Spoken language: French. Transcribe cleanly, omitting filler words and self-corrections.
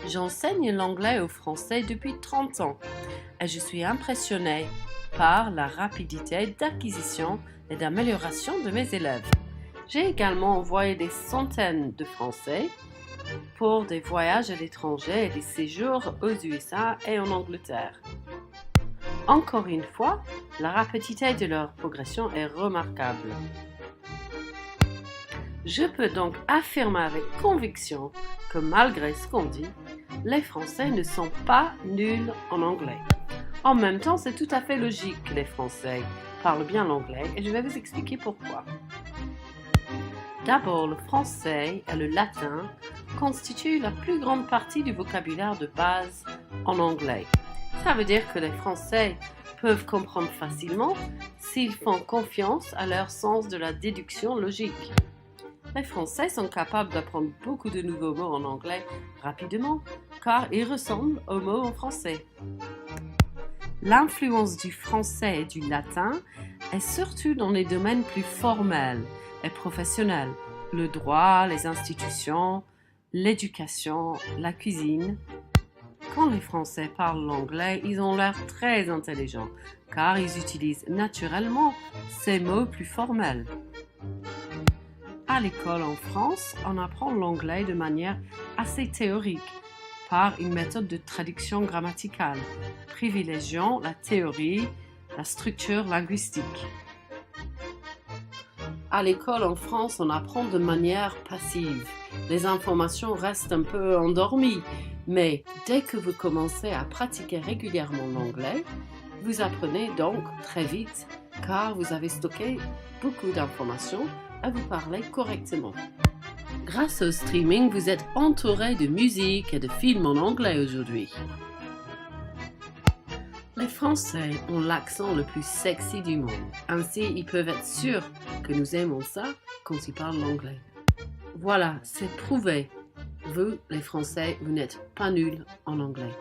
J'enseigne l'anglais aux Français depuis 30 ans et je suis impressionnée par la rapidité d'acquisition et d'amélioration de mes élèves. J'ai également envoyé des centaines de Français pour des voyages à l'étranger et des séjours aux USA et en Angleterre. Encore une fois, la rapidité de leur progression est remarquable. Je peux donc affirmer avec conviction que malgré ce qu'on dit, les Français ne sont pas nuls en anglais. En même temps, c'est tout à fait logique que les Français parlent bien l'anglais et je vais vous expliquer pourquoi. D'abord, le français et le latin constituent la plus grande partie du vocabulaire de base en anglais. Ça veut dire que les Français peuvent comprendre facilement s'ils font confiance à leur sens de la déduction logique. Les Français sont capables d'apprendre beaucoup de nouveaux mots en anglais rapidement car ils ressemblent aux mots en français. L'influence du français et du latin est surtout dans les domaines plus formels et professionnels, le droit, les institutions, l'éducation, la cuisine. Quand les Français parlent l'anglais, ils ont l'air très intelligents car ils utilisent naturellement ces mots plus formels. À l'école en France, on apprend l'anglais de manière assez théorique par une méthode de traduction grammaticale, privilégiant la théorie, la structure linguistique. À l'école en France, on apprend de manière passive. Les informations restent un peu endormies, mais dès que vous commencez à pratiquer régulièrement l'anglais, vous apprenez donc très vite car vous avez stocké beaucoup d'informations et vous parlez correctement. Grâce au streaming, vous êtes entouré de musique et de films en anglais aujourd'hui. Les Français ont l'accent le plus sexy du monde. Ainsi, ils peuvent être sûrs que nous aimons ça quand ils parlent l'anglais. Voilà, c'est prouvé. Vous, les Français, vous n'êtes pas nuls en anglais.